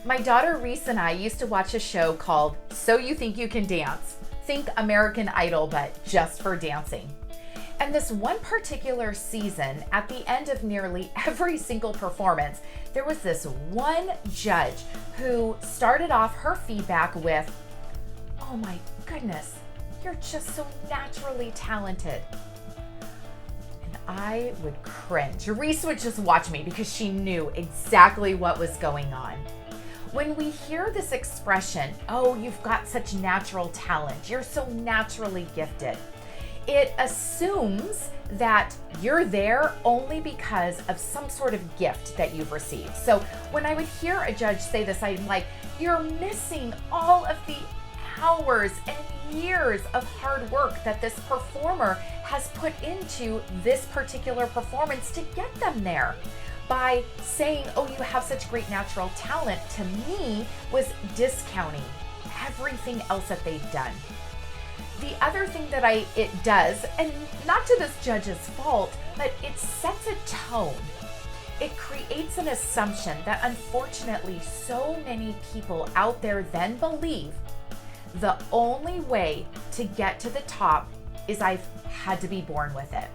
My daughter Reese and I used to watch a show called So You Think You Can Dance. Think American Idol, but just for dancing. And this one particular season, at the end of nearly every single performance, there was this one judge who started off her feedback with, "Oh my goodness, you're just so naturally talented." And I would cringe. Reese would just watch me because she knew exactly what was going on. When we hear this expression, "Oh, you've got such natural talent, you're so naturally gifted," it assumes that you're there only because of some sort of gift that you've received. So when I would hear a judge say this, I'm like, you're missing all of the hours and years of hard work that this performer has put into this particular performance to get them there. By saying, "Oh, you have such great natural talent," to me was discounting everything else that they've done. The other thing that it does, and not to this judge's fault, but it sets a tone. It creates an assumption that unfortunately so many people out there then believe the only way to get to the top is I've had to be born with it.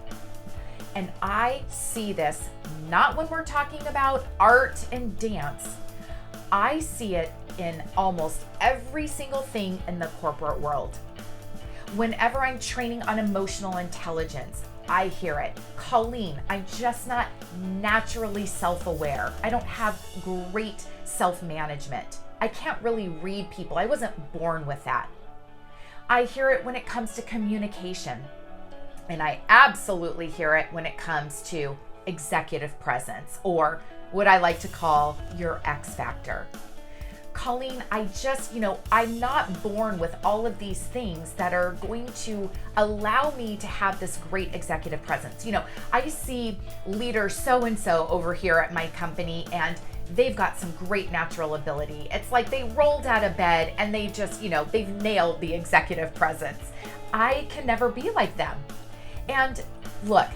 And I see this not when we're talking about art and dance. I see it in almost every single thing in the corporate world. Whenever I'm training on emotional intelligence, I hear it. "Colleen, I'm just not naturally self-aware. I don't have great self-management. I can't really read people. I wasn't born with that." I hear it when it comes to communication. And I absolutely hear it when it comes to executive presence, or what I like to call your X factor. "Colleen, I'm not born with all of these things that are going to allow me to have this great executive presence. I see leader so-and-so over here at my company, and they've got some great natural ability. It's like they rolled out of bed and they just, they've nailed the executive presence. I can never be like them." And look,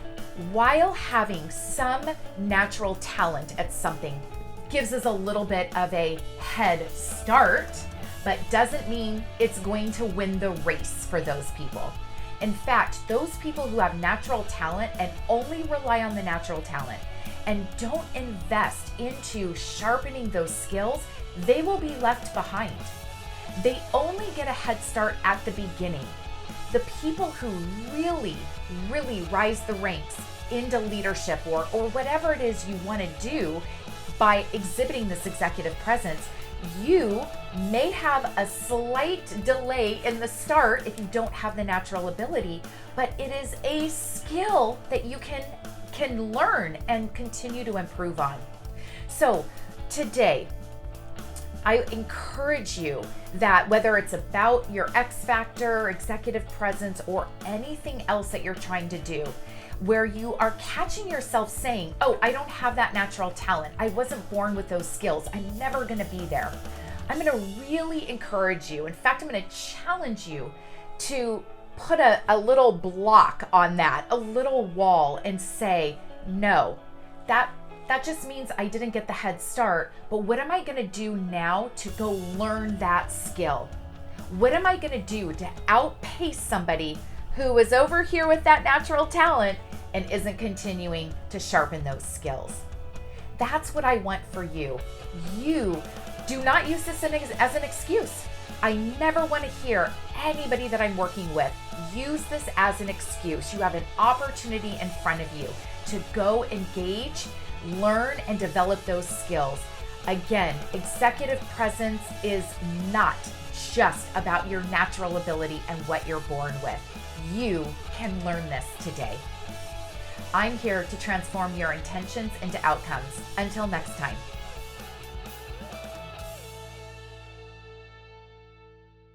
while having some natural talent at something gives us a little bit of a head start, but doesn't mean it's going to win the race for those people. In fact, those people who have natural talent and only rely on the natural talent and don't invest into sharpening those skills, they will be left behind. They only get a head start at the beginning. The people who really, really rise the ranks into leadership or whatever it is you want to do by exhibiting this executive presence, you may have a slight delay in the start if you don't have the natural ability, but it is a skill that you can learn and continue to improve on. So today, I encourage you that whether it's about your X factor, executive presence, or anything else that you're trying to do, where you are catching yourself saying, "Oh, I don't have that natural talent. I wasn't born with those skills. I'm never going to be there." I'm going to really encourage you. In fact, I'm going to challenge you to put a little block on that, a little wall, and say, "No, that just means I didn't get the head start, but what am I going to do now to go learn that skill? What am I going to do to outpace somebody who is over here with that natural talent and isn't continuing to sharpen those skills?" That's what I want for you. You do not use this as an excuse. I never want to hear anybody that I'm working with use this as an excuse. You have an opportunity in front of you to go engage, learn, and develop those skills. Again, executive presence is not just about your natural ability and what you're born with. You can learn this today. I'm here to transform your intentions into outcomes. Until next time.